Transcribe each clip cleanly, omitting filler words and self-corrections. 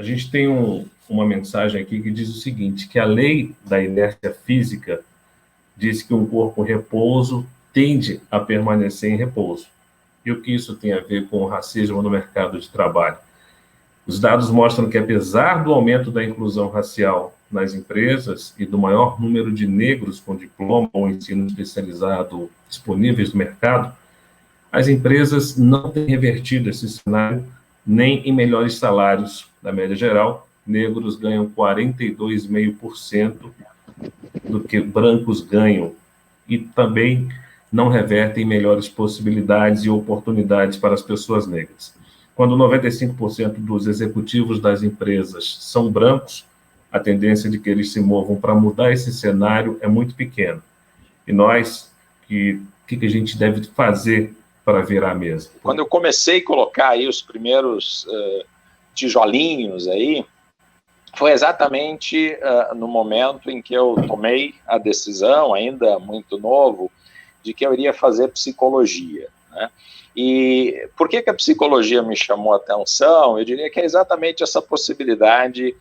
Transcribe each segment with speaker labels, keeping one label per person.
Speaker 1: A gente tem uma mensagem aqui que diz o seguinte, que a lei da inércia física diz que um corpo em repouso tende a permanecer em repouso. E o que isso tem a ver com o racismo no mercado de trabalho? Os dados mostram que, apesar do aumento da inclusão racial nas empresas e do maior número de negros com diploma ou ensino especializado disponíveis no mercado, as empresas não têm revertido esse cenário nem em melhores salários. Na média geral, negros ganham 42,5% do que brancos ganham e também não revertem melhores possibilidades e oportunidades para as pessoas negras. Quando 95% dos executivos das empresas são brancos, a tendência de que eles se movam para mudar esse cenário é muito pequena. E nós, o que a gente deve fazer para virar a mesa?
Speaker 2: Quando eu comecei a colocar aí os primeiros tijolinhos aí, foi exatamente no momento em que eu tomei a decisão, ainda muito novo, de que eu iria fazer psicologia, né? E por que a psicologia me chamou a atenção? Eu diria que é exatamente essa possibilidade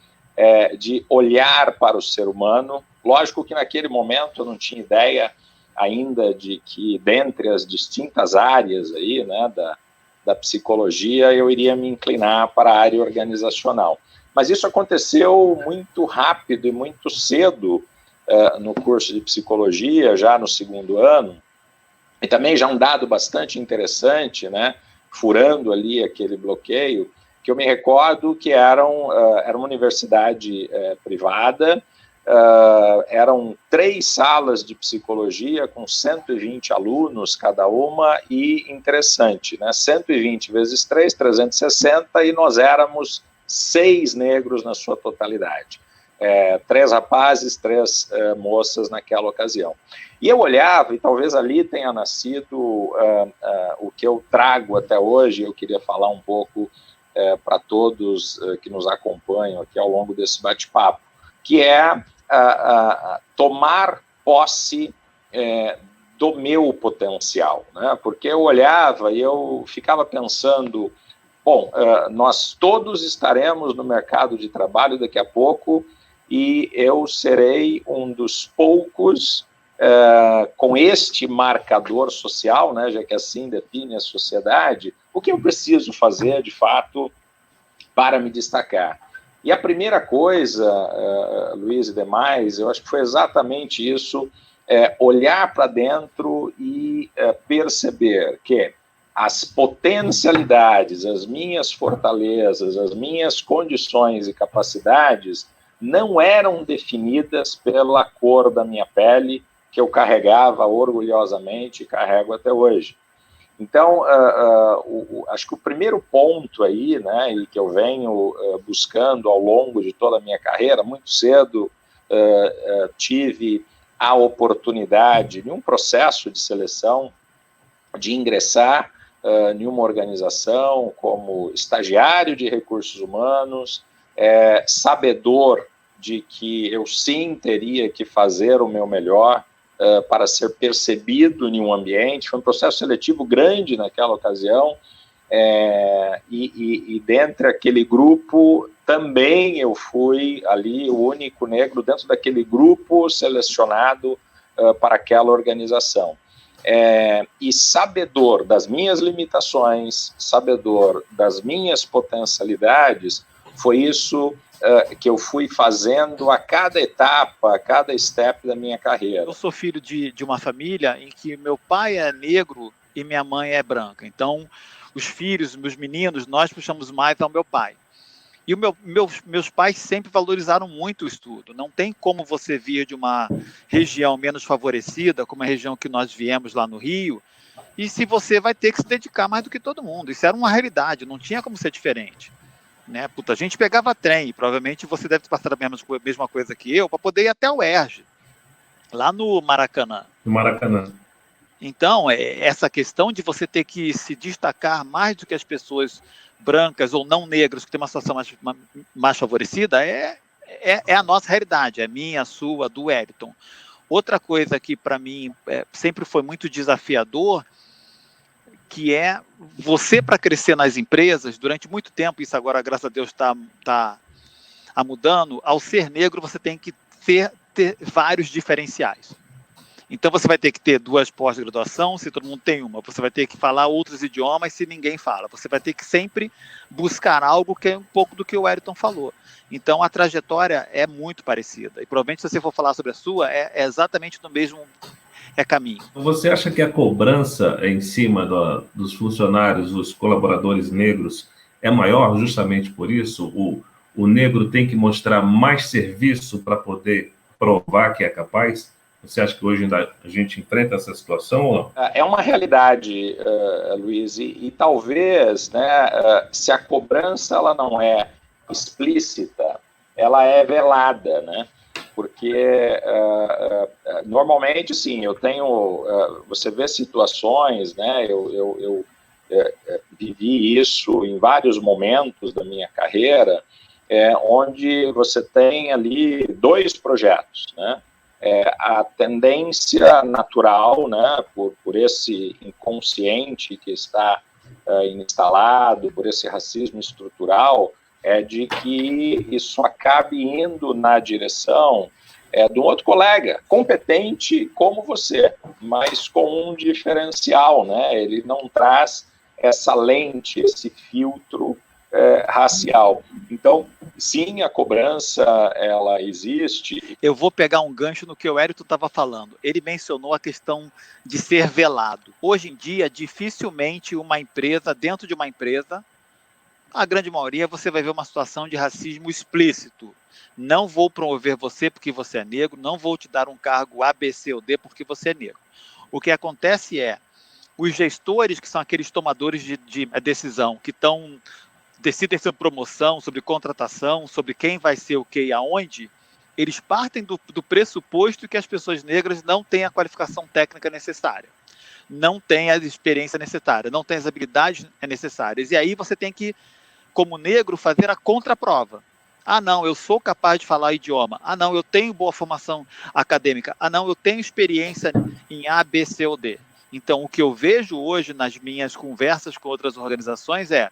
Speaker 2: de olhar para o ser humano. Lógico que naquele momento eu não tinha ideia ainda de que, dentre as distintas áreas aí, né, da psicologia, eu iria me inclinar para a área organizacional. Mas isso aconteceu muito rápido e muito cedo no curso de psicologia, já no segundo ano, e também já um dado bastante interessante, né, furando ali aquele bloqueio, que eu me recordo que era uma universidade privada, eram 3 salas de psicologia com 120 alunos cada uma, e interessante, né, 120 vezes 3, 360, e nós éramos 6 negros na sua totalidade. 3 rapazes, 3 moças naquela ocasião. E eu olhava, e talvez ali tenha nascido o que eu trago até hoje. Eu queria falar um pouco para todos que nos acompanham aqui ao longo desse bate-papo, que é tomar posse do meu potencial, né? Porque eu olhava e eu ficava pensando, bom, nós todos estaremos no mercado de trabalho daqui a pouco, e eu serei um dos poucos com este marcador social, né, já que assim define a sociedade. O que eu preciso fazer, de fato, para me destacar? E a primeira coisa, Luiz e demais, eu acho que foi exatamente isso, olhar para dentro e perceber que as potencialidades, as minhas fortalezas, as minhas condições e capacidades não eram definidas pela cor da minha pele, que eu carregava orgulhosamente e carrego até hoje. Então, acho que o primeiro ponto aí, né, e que eu venho buscando ao longo de toda a minha carreira, muito cedo tive a oportunidade, em um processo de seleção, de ingressar em uma organização como estagiário de recursos humanos, sabedor de que eu sim teria que fazer o meu melhor para ser percebido em um ambiente. Foi um processo seletivo grande naquela ocasião, e dentre aquele grupo também eu fui ali o único negro dentro daquele grupo selecionado para aquela organização. E sabedor das minhas limitações, sabedor das minhas potencialidades, foi isso que eu fui fazendo a cada etapa, a cada step da minha carreira.
Speaker 3: Eu sou filho de uma família em que meu pai é negro e minha mãe é branca. Então, os filhos, meus meninos, nós puxamos mais ao meu pai. E meus pais sempre valorizaram muito o estudo. Não tem como você vir de uma região menos favorecida, como a região que nós viemos lá no Rio, e se você vai ter que se dedicar mais do que todo mundo. Isso era uma realidade, não tinha como ser diferente. Né? Puta, a gente pegava trem, e provavelmente você deve passar a mesma coisa que eu, para poder ir até o UERJ, lá no Maracanã.
Speaker 1: No Maracanã.
Speaker 3: Então, essa questão de você ter que se destacar mais do que as pessoas brancas ou não negras, que têm uma situação mais favorecida, é a nossa realidade, é a minha, a sua, a do Wellington. Outra coisa que, para mim, sempre foi muito desafiador, que é você, para crescer nas empresas, durante muito tempo, isso agora, graças a Deus, está mudando, ao ser negro você tem que ter vários diferenciais. Então você vai ter que ter 2 pós-graduação, se todo mundo tem uma. Você vai ter que falar outros idiomas se ninguém fala. Você vai ter que sempre buscar algo que é um pouco do que o Wellington falou. Então a trajetória é muito parecida. E provavelmente se você for falar sobre a sua, é exatamente no mesmo caminho.
Speaker 1: Você acha que a cobrança em cima dos funcionários, dos colaboradores negros, é maior justamente por isso? O negro tem que mostrar mais serviço para poder provar que é capaz? Você acha que hoje ainda a gente enfrenta essa situação ou não?
Speaker 2: É uma realidade, Luiz, e talvez, né, se a cobrança ela não é explícita, ela é velada, né? Porque normalmente, sim, eu tenho, você vê situações, né? Eu vivi isso em vários momentos da minha carreira, onde você tem ali 2 projetos, né? A tendência natural, né, por esse inconsciente que está instalado, por esse racismo estrutural, é de que isso acabe indo na direção de um outro colega, competente como você, mas com um diferencial, né? Ele não traz essa lente, esse filtro racial. Então, sim, a cobrança, ela existe.
Speaker 3: Eu vou pegar um gancho no que o Wellington estava falando. Ele mencionou a questão de ser velado. Hoje em dia, dificilmente uma empresa, dentro de uma empresa, a grande maioria, você vai ver uma situação de racismo explícito. Não vou promover você porque você é negro, não vou te dar um cargo A, B, C ou D porque você é negro. O que acontece é, os gestores, que são aqueles tomadores de decisão, que decidem sobre promoção, sobre contratação, sobre quem vai ser o que e aonde, eles partem do pressuposto que as pessoas negras não têm a qualificação técnica necessária, não têm a experiência necessária, não têm as habilidades necessárias. E aí você tem que, como negro, fazer a contraprova. Ah, não, eu sou capaz de falar idioma. Ah, não, eu tenho boa formação acadêmica. Ah, não, eu tenho experiência em A, B, C ou D. Então, o que eu vejo hoje nas minhas conversas com outras organizações é,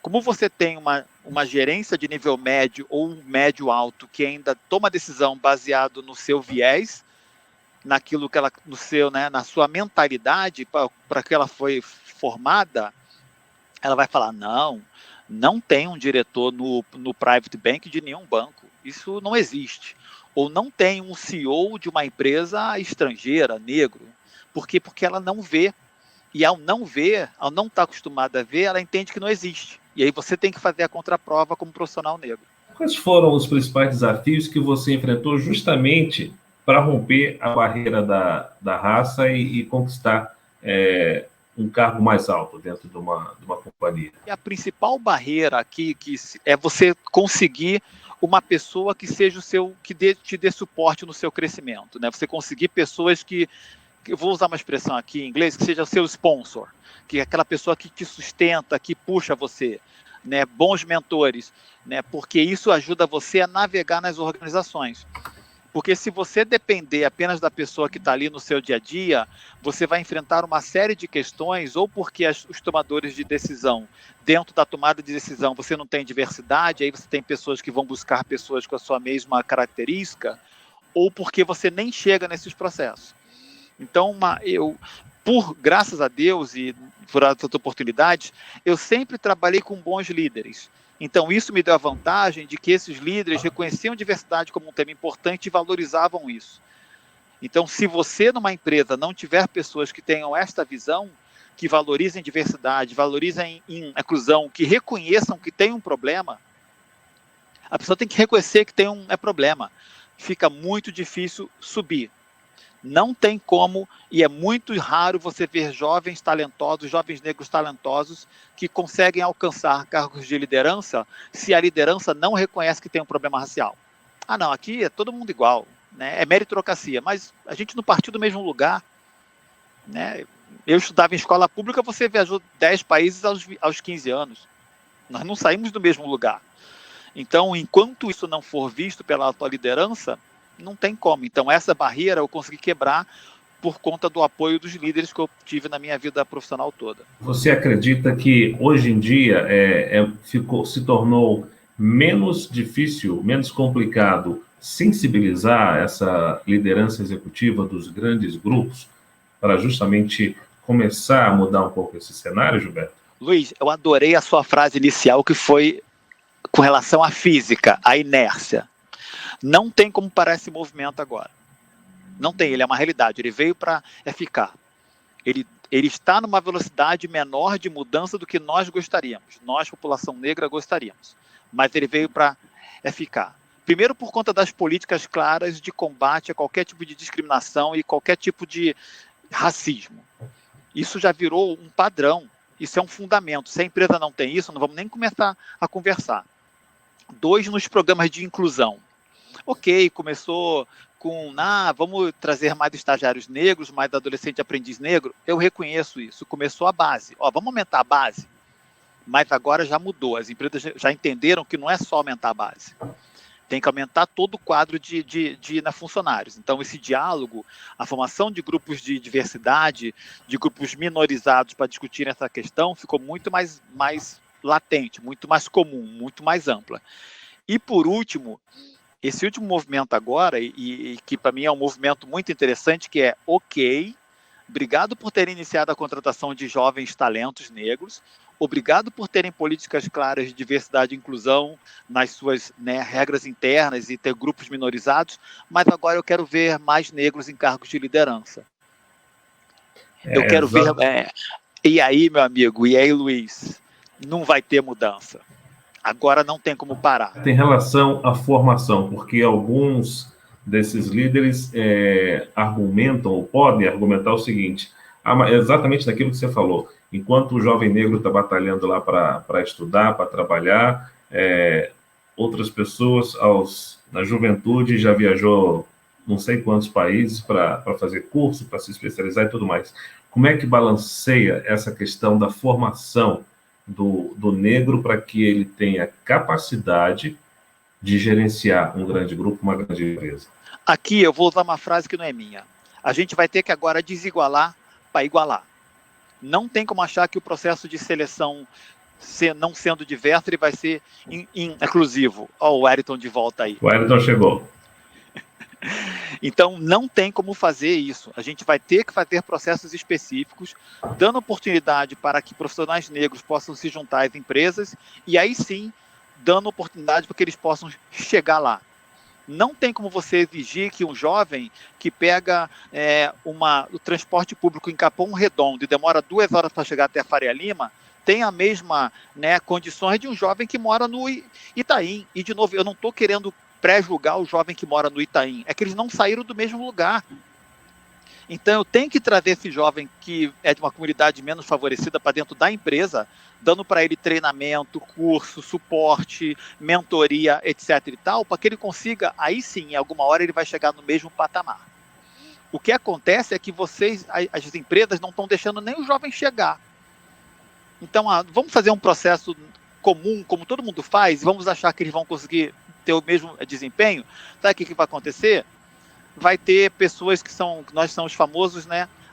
Speaker 3: como você tem uma gerência de nível médio ou médio alto que ainda toma decisão baseado no seu viés, naquilo que ela, no seu, né, na sua mentalidade para que ela foi formada, ela vai falar, não tem um diretor no private bank de nenhum banco, isso não existe. Ou não tem um CEO de uma empresa estrangeira, negro. Por quê? Porque ela não vê. E ao não ver, ao não estar acostumada a ver, ela entende que não existe. E aí você tem que fazer a contraprova como profissional negro.
Speaker 1: Quais foram os principais desafios que você enfrentou justamente para romper a barreira da raça e conquistar um cargo mais alto dentro de uma companhia?
Speaker 3: E a principal barreira aqui é você conseguir uma pessoa que seja te dê suporte no seu crescimento, né? Você conseguir pessoas que eu vou usar uma expressão aqui em inglês, que seja o seu sponsor, que é aquela pessoa que te sustenta, que puxa você, né? Bons mentores, né? Porque isso ajuda você a navegar nas organizações. Porque se você depender apenas da pessoa que está ali no seu dia a dia, você vai enfrentar uma série de questões, ou porque os tomadores de decisão, dentro da tomada de decisão, você não tem diversidade, aí você tem pessoas que vão buscar pessoas com a sua mesma característica, ou porque você nem chega nesses processos. Então, graças a Deus e por essas oportunidades, eu sempre trabalhei com bons líderes. Então, isso me deu a vantagem de que esses líderes reconheciam a diversidade como um tema importante e valorizavam isso. Então, se você, numa empresa, não tiver pessoas que tenham esta visão, que valorizem diversidade, valorizem inclusão, que reconheçam que tem um problema, a pessoa tem que reconhecer que tem um problema. Fica muito difícil subir. Não tem como, e é muito raro você ver jovens talentosos, jovens negros talentosos, que conseguem alcançar cargos de liderança se a liderança não reconhece que tem um problema racial. Ah, não, aqui é todo mundo igual, né? É meritocracia, mas a gente não partiu do mesmo lugar, né? Eu estudava em escola pública, você viajou 10 países aos 15 anos. Nós não saímos do mesmo lugar. Então, enquanto isso não for visto pela tua liderança, não tem como. Então, essa barreira eu consegui quebrar por conta do apoio dos líderes que eu tive na minha vida profissional toda.
Speaker 1: Você acredita que hoje em dia se tornou menos difícil, menos complicado sensibilizar essa liderança executiva dos grandes grupos para justamente começar a mudar um pouco esse cenário, Gilberto?
Speaker 3: Luiz, eu adorei a sua frase inicial, que foi com relação à física, à inércia. Não tem como parar esse movimento agora. Não tem, ele é uma realidade, ele veio para ficar. Ele está numa velocidade menor de mudança do que nós gostaríamos. Nós, população negra, gostaríamos. Mas ele veio para ficar. Primeiro, por conta das políticas claras de combate a qualquer tipo de discriminação e qualquer tipo de racismo. Isso já virou um padrão. Isso é um fundamento. Se a empresa não tem isso, não vamos nem começar a conversar. 2, nos programas de inclusão. Ok, começou com, vamos trazer mais estagiários negros, mais adolescente aprendiz negro. Eu reconheço isso. Começou a base. Vamos aumentar a base. Mas agora já mudou. As empresas já entenderam que não é só aumentar a base. Tem que aumentar todo o quadro de funcionários. Então, esse diálogo, a formação de grupos de diversidade, de grupos minorizados para discutir essa questão, ficou muito mais latente, muito mais comum, muito mais ampla. E, por último, esse último movimento agora, e que para mim é um movimento muito interessante, que é ok, obrigado por terem iniciado a contratação de jovens talentos negros, obrigado por terem políticas claras de diversidade e inclusão nas suas regras internas e ter grupos minorizados, mas agora eu quero ver mais negros em cargos de liderança. Eu quero ver... E aí, meu amigo, e aí, Luiz, não vai ter mudança. Agora não tem como parar.
Speaker 1: Tem relação à formação, porque alguns desses líderes argumentam, ou podem argumentar o seguinte, exatamente daquilo que você falou, enquanto o jovem negro está batalhando lá para estudar, para trabalhar, outras pessoas na juventude já viajou não sei quantos países para fazer curso, para se especializar e tudo mais. Como é que balanceia essa questão da formação do negro para que ele tenha capacidade de gerenciar um grande grupo, uma grande empresa?
Speaker 3: Aqui eu vou usar uma frase que não é minha. A gente vai ter que agora desigualar para igualar. Não tem como achar que o processo de seleção, não sendo diverso, ele vai ser inclusivo. O Wellington de volta aí.
Speaker 1: O Wellington chegou.
Speaker 3: Então, não tem como fazer isso. A gente vai ter que fazer processos específicos, dando oportunidade para que profissionais negros possam se juntar às empresas e aí sim, dando oportunidade para que eles possam chegar lá. Não tem como você exigir que um jovem que pega o transporte público em Capão Redondo e demora 2 horas para chegar até a Faria Lima, tenha a mesma condições de um jovem que mora no Itaim. E, de novo, eu não estou querendo pré-julgar o jovem que mora no Itaim. É que eles não saíram do mesmo lugar. Então, eu tenho que trazer esse jovem que é de uma comunidade menos favorecida para dentro da empresa, dando para ele treinamento, curso, suporte, mentoria, etc. e tal, para que ele consiga, aí sim, em alguma hora ele vai chegar no mesmo patamar. O que acontece é que as empresas não estão deixando nem o jovem chegar. Então, vamos fazer um processo comum, como todo mundo faz, e vamos achar que eles vão conseguir ter o mesmo desempenho. Sabe o que vai acontecer? Vai ter pessoas que nós somos famosos,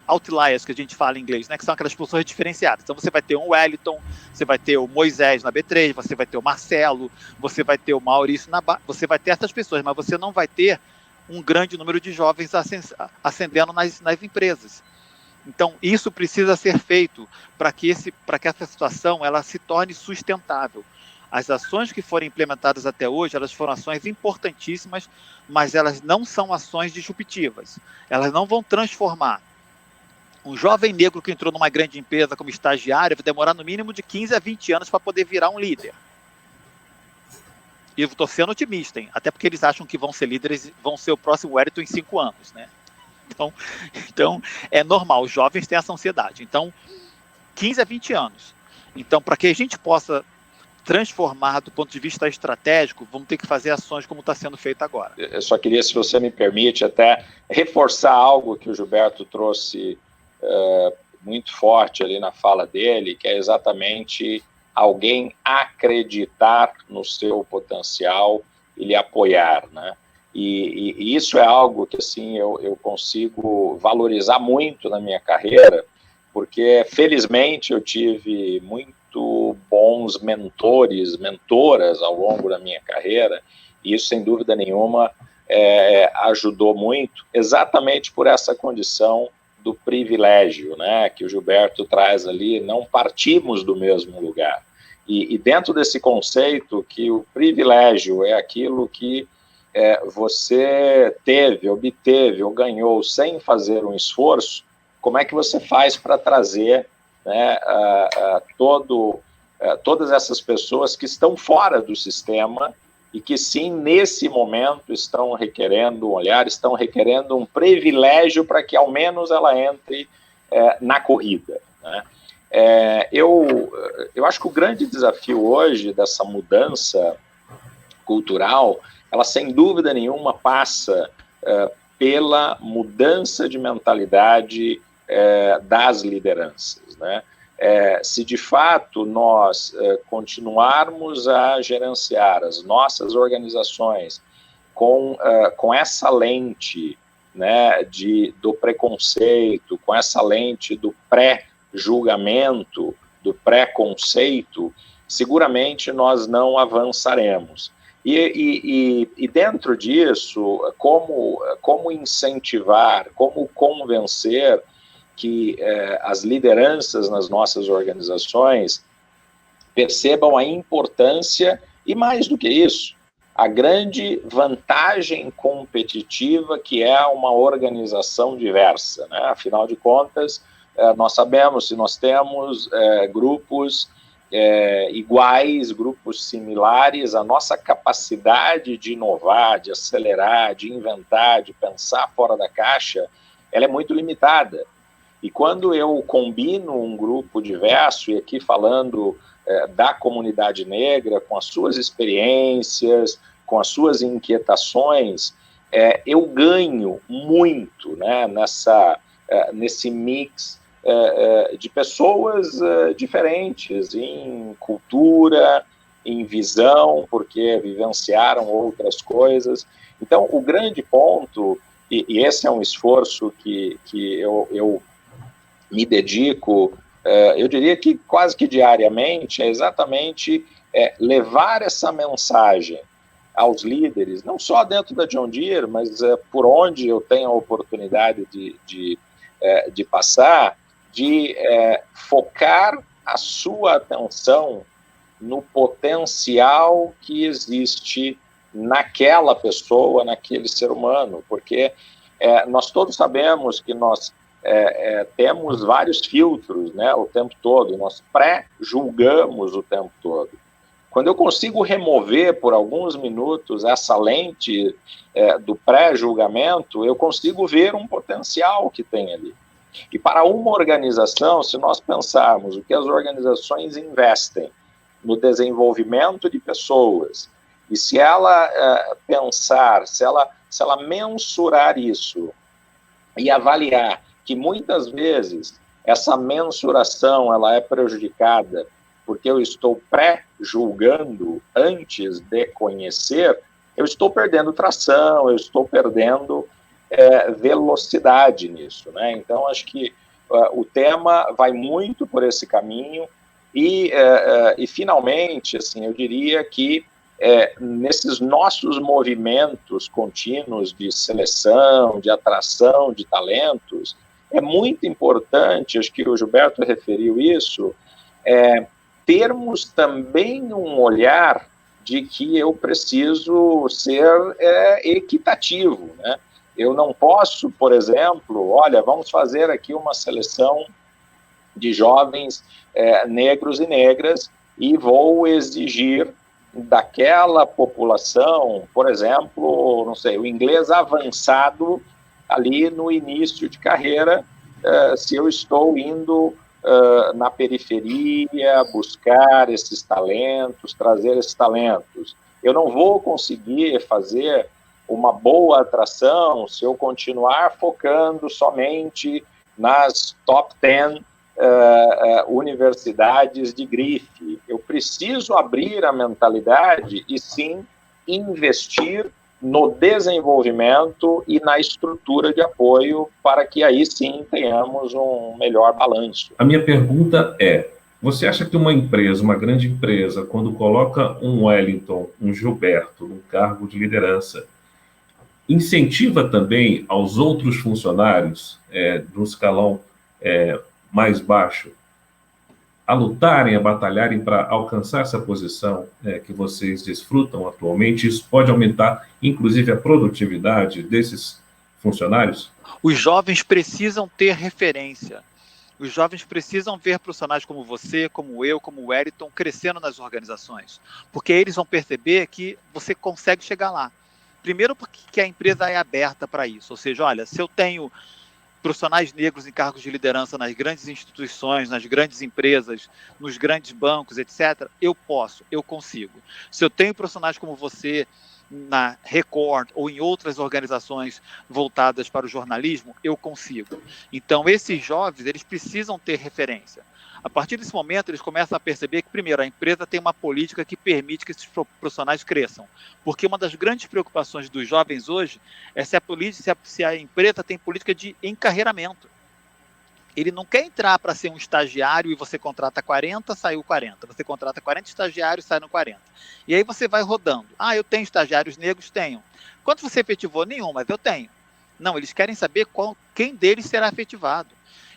Speaker 3: outliers, que a gente fala em inglês, que são aquelas pessoas diferenciadas. Então você vai ter um Wellington, você vai ter o Moisés na B3, você vai ter o Marcelo, você vai ter o Maurício você vai ter essas pessoas, mas você não vai ter um grande número de jovens ascendendo nas empresas. Então isso precisa ser feito para que essa situação ela se torne sustentável. As ações que foram implementadas até hoje, elas foram ações importantíssimas, mas elas não são ações disruptivas. Elas não vão transformar. Um jovem negro que entrou numa grande empresa como estagiário vai demorar no mínimo de 15 a 20 anos para poder virar um líder. E eu estou sendo otimista, hein? Até porque eles acham que vão ser líderes, vão ser o próximo Wellington em 5 anos, Então, é normal, os jovens têm essa ansiedade. Então, 15 a 20 anos. Então, para que a gente possa transformar do ponto de vista estratégico, vamos ter que fazer ações como está sendo feito agora.
Speaker 2: Eu só queria, se você me permite, até reforçar algo que o Gilberto trouxe muito forte ali na fala dele, que é exatamente alguém acreditar no seu potencial e lhe apoiar, E isso é algo que assim, eu consigo valorizar muito na minha carreira, porque felizmente eu tive muito bons bons mentores, mentoras ao longo da minha carreira, e isso, sem dúvida nenhuma, ajudou muito, exatamente por essa condição do privilégio, né, que o Gilberto traz ali. Não partimos do mesmo lugar. E dentro desse conceito que o privilégio é aquilo que você obteve ou ganhou sem fazer um esforço, como é que você faz para trazer, né, todas essas pessoas que estão fora do sistema e que, sim, nesse momento estão requerendo um olhar, estão requerendo um privilégio para que, ao menos, ela entre na corrida, né? Eu acho que o grande desafio hoje dessa mudança cultural, ela, sem dúvida nenhuma, passa pela mudança de mentalidade das lideranças, né? Se de fato nós continuarmos a gerenciar as nossas organizações com essa lente, né, do preconceito, com essa lente do pré-julgamento, do pré-conceito, seguramente nós não avançaremos. E dentro disso, como incentivar, como convencer que as lideranças nas nossas organizações percebam a importância e, mais do que isso, a grande vantagem competitiva que é uma organização diversa, né? Afinal de contas, nós sabemos, se nós temos grupos iguais, grupos similares, a nossa capacidade de inovar, de acelerar, de inventar, de pensar fora da caixa, ela é muito limitada. E quando eu combino um grupo diverso, e aqui falando da comunidade negra, com as suas experiências, com as suas inquietações, eu ganho muito, né, nesse mix de pessoas diferentes em cultura, em visão, porque vivenciaram outras coisas. Então, o grande ponto, e esse é um esforço que eu me dedico, eu diria que quase que diariamente, é exatamente levar essa mensagem aos líderes, não só dentro da John Deere, mas por onde eu tenho a oportunidade de passar, de focar a sua atenção no potencial que existe naquela pessoa, naquele ser humano, porque nós todos sabemos que nós temos vários filtros, né, o tempo todo, nós pré-julgamos o tempo todo. Quando eu consigo remover por alguns minutos essa lente do pré-julgamento, eu consigo ver um potencial que tem ali. E para uma organização, se nós pensarmos o que as organizações investem no desenvolvimento de pessoas, e se ela pensar, se ela mensurar isso e avaliar que muitas vezes essa mensuração ela é prejudicada porque eu estou pré-julgando antes de conhecer, eu estou perdendo tração, eu estou perdendo velocidade nisso, né? Então, acho que o tema vai muito por esse caminho e finalmente, assim, eu diria que nesses nossos movimentos contínuos de seleção, de atração de talentos, é muito importante, acho que o Gilberto referiu isso, termos também um olhar de que eu preciso ser equitativo, né? Eu não posso, por exemplo, olha, vamos fazer aqui uma seleção de jovens negros e negras e vou exigir daquela população, por exemplo, não sei, o inglês avançado ali no início de carreira, se eu estou indo na periferia buscar esses talentos, trazer esses talentos. Eu não vou conseguir fazer uma boa atração se eu continuar focando somente nas top 10 universidades de grife. Eu preciso abrir a mentalidade e sim investir no desenvolvimento e na estrutura de apoio para que aí sim tenhamos um melhor balanço.
Speaker 1: A minha pergunta é, Você acha que uma empresa, uma grande empresa, quando coloca um Wellington, um Gilberto, num cargo de liderança, incentiva também aos outros funcionários do escalão mais baixo a lutarem, a batalharem para alcançar essa posição que vocês desfrutam atualmente? Isso pode aumentar, inclusive, a produtividade desses funcionários?
Speaker 3: Os jovens precisam ter referência. Os jovens precisam ver profissionais como você, como eu, como o Wellington, crescendo nas organizações. Porque eles vão perceber que você consegue chegar lá. Primeiro porque a empresa é aberta para isso. Ou seja, olha, se eu tenho profissionais negros em cargos de liderança nas grandes instituições, nas grandes empresas, nos grandes bancos, etc., eu posso, eu consigo. Se eu tenho profissionais como você na Record ou em outras organizações voltadas para o jornalismo, eu consigo. Então, esses jovens, eles precisam ter referência. A partir desse momento, eles começam a perceber que, primeiro, a empresa tem uma política que permite que esses profissionais cresçam. Porque uma das grandes preocupações dos jovens hoje é se a empresa tem política de encarreiramento. Ele não quer entrar para ser um estagiário e você contrata 40, saiu 40. Você contrata 40 estagiários, saíram 40. E aí você vai rodando. Ah, eu tenho estagiários negros? Tenho. Quanto você efetivou? Nenhum, mas eu tenho. Não, eles querem saber quem deles será efetivado.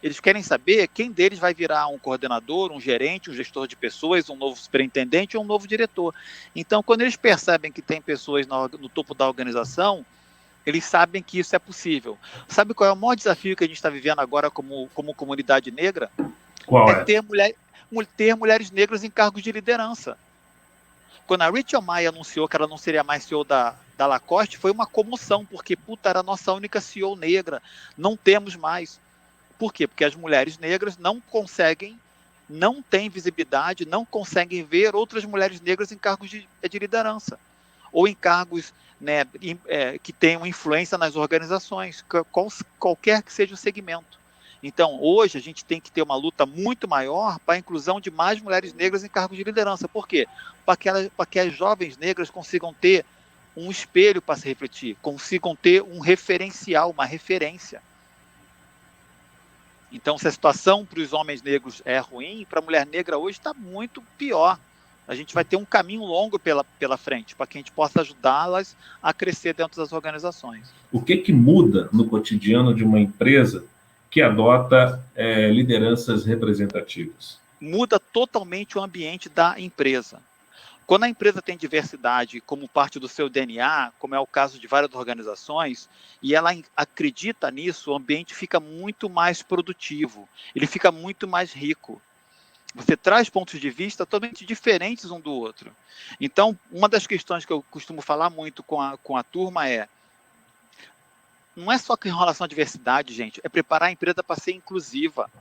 Speaker 3: Eles querem saber quem deles vai virar um coordenador, um gerente, um gestor de pessoas, um novo superintendente ou um novo diretor. Então, quando eles percebem que tem pessoas no topo da organização, eles sabem que isso é possível. Sabe qual é o maior desafio que a gente está vivendo agora como comunidade negra?
Speaker 1: Qual é?
Speaker 3: Ter mulheres negras em cargos de liderança. Quando a Rachel Maia anunciou que ela não seria mais CEO da Lacoste, foi uma comoção, porque, era a nossa única CEO negra, não temos mais. Por quê? Porque as mulheres negras não têm visibilidade, não conseguem ver outras mulheres negras em cargos de liderança, ou em cargos, né, que tenham influência nas organizações, qualquer que seja o segmento. Então, hoje, a gente tem que ter uma luta muito maior para a inclusão de mais mulheres negras em cargos de liderança. Por quê? Para que as jovens negras consigam ter um espelho para se refletir, consigam ter um referencial, uma referência. Então, se a situação para os homens negros é ruim, para a mulher negra hoje está muito pior. A gente vai ter um caminho longo pela frente, para que a gente possa ajudá-las a crescer dentro das organizações.
Speaker 1: O que muda no cotidiano de uma empresa que adota lideranças representativas?
Speaker 3: Muda totalmente o ambiente da empresa. Quando a empresa tem diversidade como parte do seu DNA, como é o caso de várias organizações, e ela acredita nisso, o ambiente fica muito mais produtivo, ele fica muito mais rico. Você traz pontos de vista totalmente diferentes um do outro. Então, uma das questões que eu costumo falar muito com a turma não é só com relação à diversidade, gente, é preparar a empresa para ser inclusiva.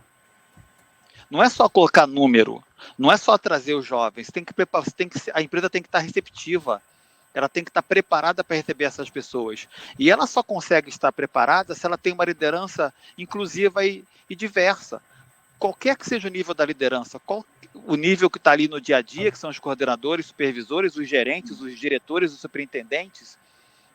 Speaker 3: Não é só colocar número, não é só trazer os jovens, a empresa tem que estar receptiva, ela tem que estar preparada para receber essas pessoas. E ela só consegue estar preparada se ela tem uma liderança inclusiva e diversa. Qualquer que seja o nível da liderança, o nível que está ali no dia a dia, que são os coordenadores, supervisores, os gerentes, os diretores, os superintendentes.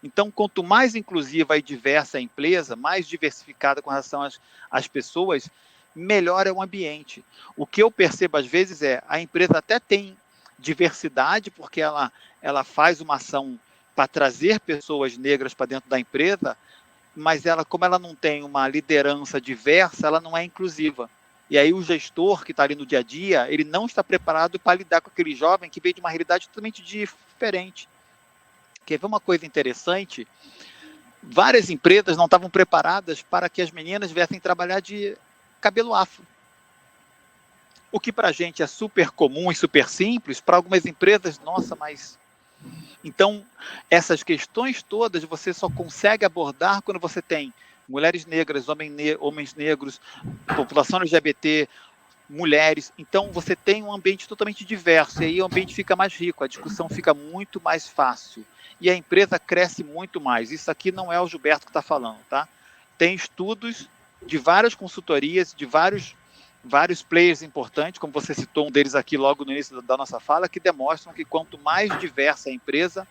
Speaker 3: Então, quanto mais inclusiva e diversa a empresa, mais diversificada com relação às pessoas, melhor é o ambiente. O que eu percebo às vezes a empresa até tem diversidade, porque ela faz uma ação para trazer pessoas negras para dentro da empresa, mas como ela não tem uma liderança diversa, ela não é inclusiva. E aí o gestor que está ali no dia a dia, ele não está preparado para lidar com aquele jovem que veio de uma realidade totalmente diferente. Quer ver uma coisa interessante? Várias empresas não estavam preparadas para que as meninas viessem trabalhar de cabelo afro. O que para a gente é super comum e super simples, para algumas empresas, nossa, mas... Então, essas questões todas você só consegue abordar quando você tem mulheres negras, homens negros, população LGBT, mulheres. Então, você tem um ambiente totalmente diverso, e aí o ambiente fica mais rico, a discussão fica muito mais fácil, e a empresa cresce muito mais. Isso aqui não é o Gilberto que está falando, tá? Tem estudos de várias consultorias, de vários players importantes, como você citou um deles aqui logo no início da nossa fala, que demonstram que quanto mais diversa a empresa,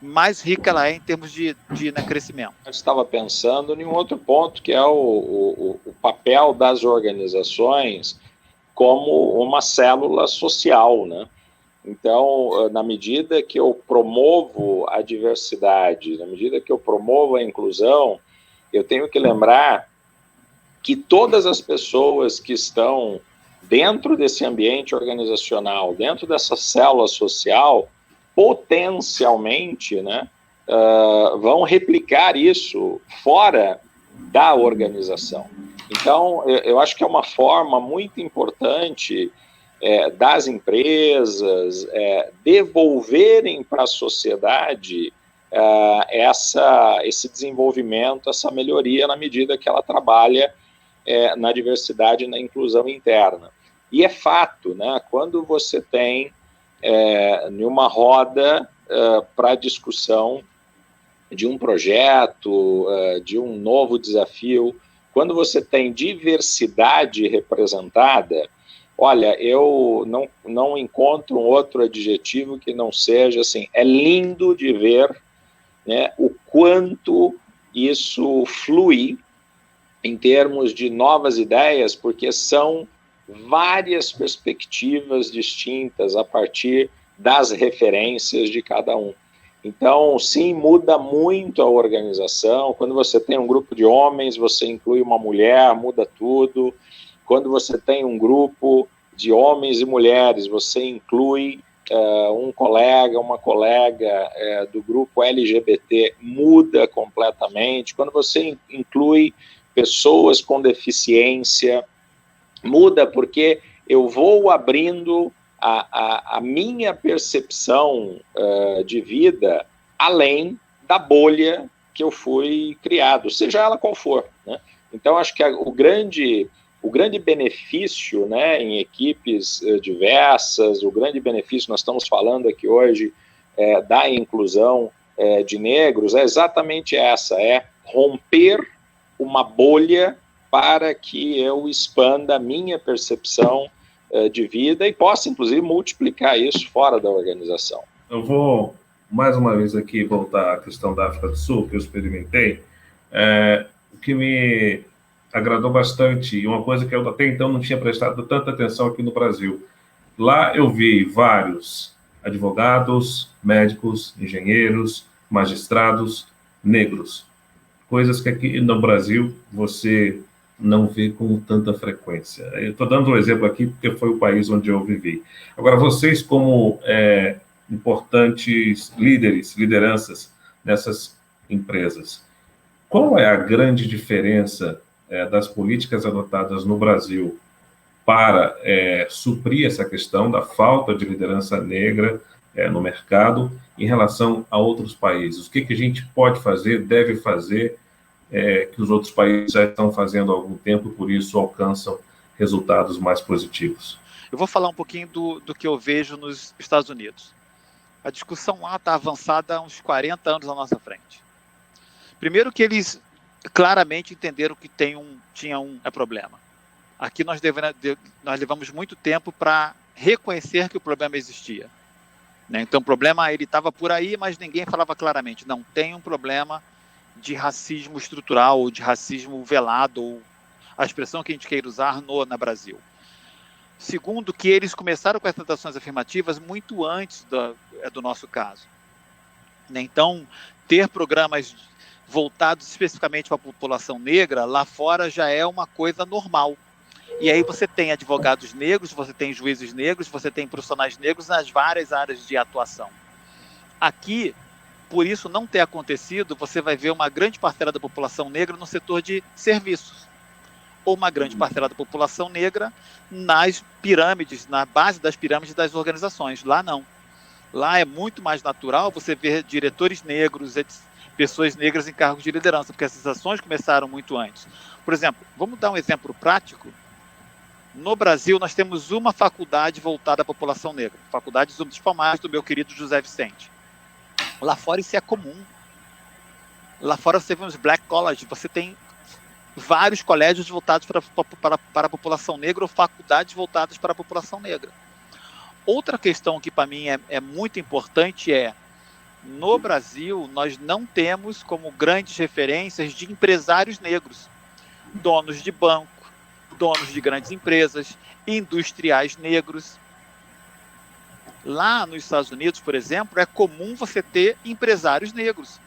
Speaker 3: mais rica ela é em termos de crescimento.
Speaker 2: Eu estava pensando em um outro ponto, que é o papel das organizações como uma célula social, né? Então, na medida que eu promovo a diversidade, na medida que eu promovo a inclusão, eu tenho que lembrar que todas as pessoas que estão dentro desse ambiente organizacional, dentro dessa célula social, potencialmente, né, vão replicar isso fora da organização. Então, eu acho que é uma forma muito importante das empresas devolverem para a sociedade esse desenvolvimento, essa melhoria, na medida que ela trabalha na diversidade e na inclusão interna. E é fato, né, quando você tem numa roda para discussão de um projeto, de um novo desafio, quando você tem diversidade representada, olha, eu não encontro um outro adjetivo que não seja assim, é lindo de ver, né, o quanto isso flui em termos de novas ideias, porque são várias perspectivas distintas a partir das referências de cada um. Então, sim, muda muito a organização. Quando você tem um grupo de homens, você inclui uma mulher, muda tudo. Quando você tem um grupo de homens e mulheres, você inclui um colega, uma colega do grupo LGBT, muda completamente. Quando você inclui pessoas com deficiência, muda, porque eu vou abrindo a minha percepção de vida além da bolha que eu fui criado, seja ela qual for, né? Então, acho que o grande benefício, né, em equipes diversas, o grande benefício, nós estamos falando aqui hoje da inclusão de negros, é exatamente essa, é romper uma bolha para que eu expanda a minha percepção de vida e possa, inclusive, multiplicar isso fora da organização.
Speaker 1: Eu vou, mais uma vez aqui, voltar à questão da África do Sul, que eu experimentei. O que me agradou bastante, e uma coisa que eu até então não tinha prestado tanta atenção aqui no Brasil. Lá eu vi vários advogados, médicos, engenheiros, magistrados negros. Coisas que aqui no Brasil você não vê com tanta frequência. Eu estou dando um exemplo aqui porque foi o país onde eu vivi. Agora, vocês como importantes lideranças dessas empresas, qual é a grande diferença das políticas adotadas no Brasil para suprir essa questão da falta de liderança negra no mercado em relação a outros países? O que a gente pode fazer, deve fazer, que os outros países já estão fazendo há algum tempo, por isso alcançam resultados mais positivos?
Speaker 3: Eu vou falar um pouquinho do que eu vejo nos Estados Unidos. A discussão lá está avançada há uns 40 anos à nossa frente. Primeiro que eles claramente entenderam que tinha um problema. Aqui nós levamos muito tempo para reconhecer que o problema existia, né? Então o problema ele estava por aí, mas ninguém falava claramente. Não, tem um problema de racismo estrutural, ou de racismo velado, ou a expressão que a gente queira usar no Brasil. Segundo, que eles começaram com as tentações afirmativas muito antes do nosso caso, né? Então, ter programas voltados especificamente para a população negra, lá fora já é uma coisa normal. E aí você tem advogados negros, você tem juízes negros, você tem profissionais negros nas várias áreas de atuação. Aqui, por isso não ter acontecido, você vai ver uma grande parcela da população negra no setor de serviços, ou uma grande parcela da população negra nas pirâmides, na base das pirâmides das organizações. Lá não. Lá é muito mais natural você ver diretores negros, pessoas negras em cargos de liderança, porque essas ações começaram muito antes. Por exemplo, vamos dar um exemplo prático. No Brasil, nós temos uma faculdade voltada à população negra, Faculdade Zumbi de Palmares, do meu querido José Vicente. Lá fora isso é comum. Lá fora você vê uns black colleges, você tem vários colégios voltados para a população negra ou faculdades voltadas para a população negra. Outra questão que para mim é muito importante no Brasil, nós não temos como grandes referências de empresários negros, donos de banco, donos de grandes empresas, industriais negros. Lá nos Estados Unidos, por exemplo, é comum você ter empresários negros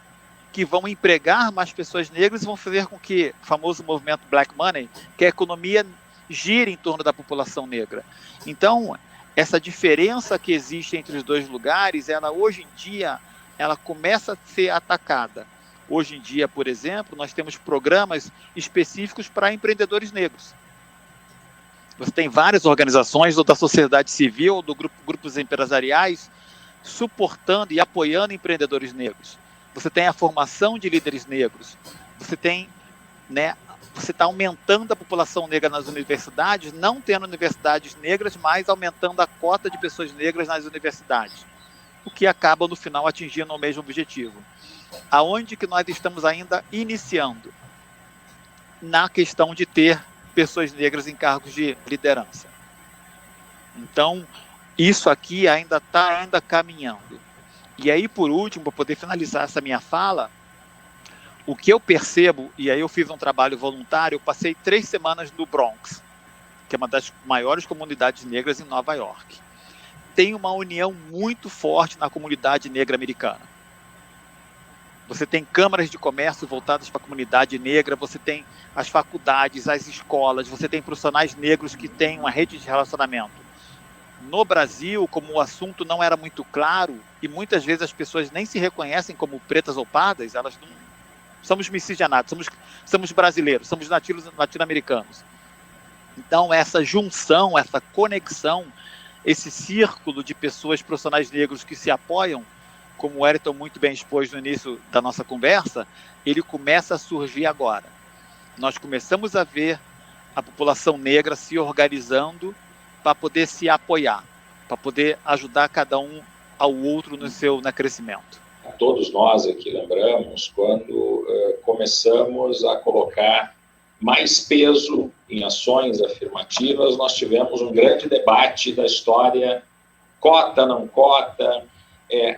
Speaker 3: que vão empregar mais pessoas negras e vão fazer com que o famoso movimento Black Money, que a economia gire em torno da população negra. Então, essa diferença que existe entre os dois lugares, ela hoje em dia, ela começa a ser atacada. Hoje em dia, por exemplo, nós temos programas específicos para empreendedores negros. Você tem várias organizações, ou da sociedade civil, ou do grupos empresariais, suportando e apoiando empreendedores negros. Você tem a formação de líderes negros. Você tem, né, você está aumentando a população negra nas universidades, não tendo universidades negras, mas aumentando a cota de pessoas negras nas universidades, o que acaba, no final, atingindo o mesmo objetivo. Aonde que nós estamos ainda iniciando? Na questão de ter pessoas negras em cargos de liderança. Então, isso aqui ainda está caminhando. E aí, por último, para poder finalizar essa minha fala, o que eu percebo, e aí eu fiz um trabalho voluntário, eu passei 3 semanas no Bronx, que é uma das maiores comunidades negras em Nova York. Tem uma união muito forte na comunidade negra americana. Você tem câmaras de comércio voltadas para a comunidade negra, você tem as faculdades, as escolas, você tem profissionais negros que têm uma rede de relacionamento. No Brasil, como o assunto não era muito claro, e muitas vezes as pessoas nem se reconhecem como pretas ou pardas, elas não... Somos miscigenados, somos brasileiros, somos latino-americanos. Então, essa junção, essa conexão, esse círculo de pessoas, profissionais negros que se apoiam, como o Wellington muito bem expôs no início da nossa conversa, ele começa a surgir agora. Nós começamos a ver a população negra se organizando para poder se apoiar, para poder ajudar cada um ao outro no seu crescimento.
Speaker 2: Todos nós aqui lembramos quando começamos a colocar mais peso em ações afirmativas, nós tivemos um grande debate da história, cota, não cota.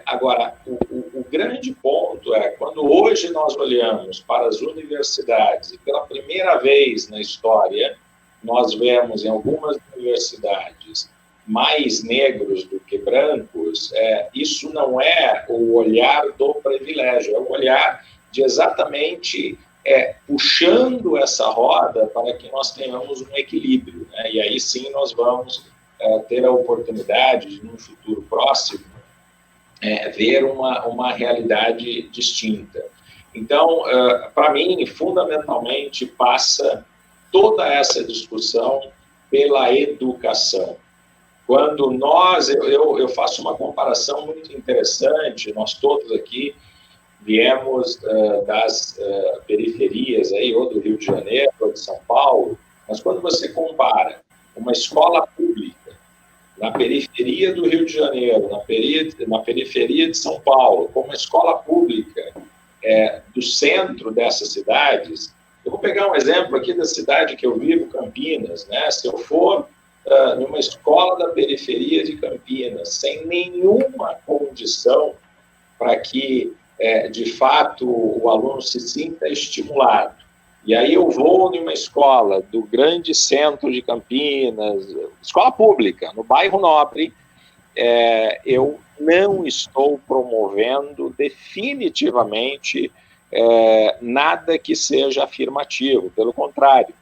Speaker 2: Agora, o grande ponto é, quando hoje nós olhamos para as universidades, e pela primeira vez na história, nós vemos em algumas universidades mais negros do que brancos, isso não é o olhar do privilégio, é o olhar de exatamente puxando essa roda para que nós tenhamos um equilíbrio, né? E aí sim nós vamos ter a oportunidade de, num futuro próximo, ver uma realidade distinta. Então, para mim, fundamentalmente, passa toda essa discussão pela educação. Quando eu faço uma comparação muito interessante, nós todos aqui viemos das periferias, aí, ou do Rio de Janeiro, ou de São Paulo, mas quando você compara uma escola pública na periferia do Rio de Janeiro, na periferia de São Paulo, com uma escola pública do centro dessas cidades, eu vou pegar um exemplo aqui da cidade que eu vivo, Campinas, né? Se eu for numa escola da periferia de Campinas, sem nenhuma condição para que, de fato, o aluno se sinta estimulado, e aí eu vou numa escola do grande centro de Campinas, escola pública, no bairro Nobre, eu não estou promovendo definitivamente nada que seja afirmativo, pelo contrário,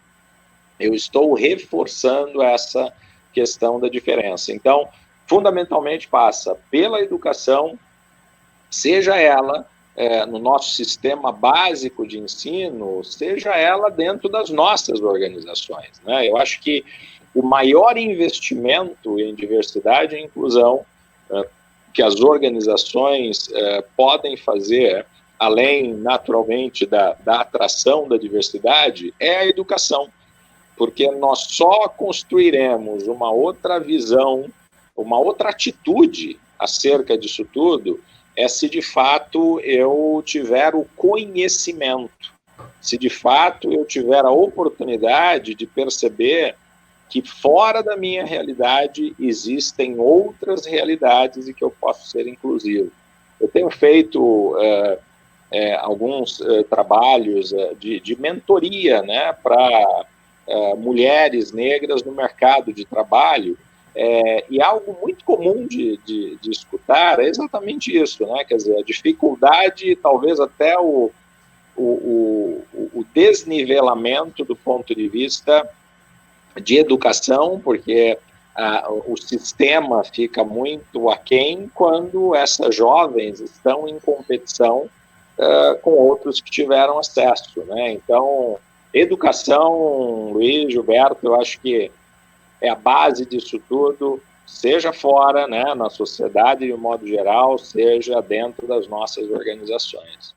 Speaker 2: eu estou reforçando essa questão da diferença. Então, fundamentalmente passa pela educação, seja ela no nosso sistema básico de ensino, seja ela dentro das nossas organizações, né? Eu acho que o maior investimento em diversidade e inclusão que as organizações podem fazer, além, naturalmente, da atração da diversidade, é a educação, porque nós só construiremos uma outra visão, uma outra atitude acerca disso tudo, se de fato eu tiver o conhecimento, se de fato eu tiver a oportunidade de perceber que fora da minha realidade existem outras realidades e que eu posso ser inclusivo. Eu tenho feito alguns trabalhos de mentoria, né, para mulheres negras no mercado de trabalho, e algo muito comum de escutar é exatamente isso, né? Quer dizer, a dificuldade, talvez até o desnivelamento do ponto de vista de educação, porque o sistema fica muito aquém quando essas jovens estão em competição com outros que tiveram acesso, né? Então, educação, Luiz, Gilberto, eu acho que é a base disso tudo, seja fora, né, na sociedade de um modo geral, seja dentro das nossas organizações.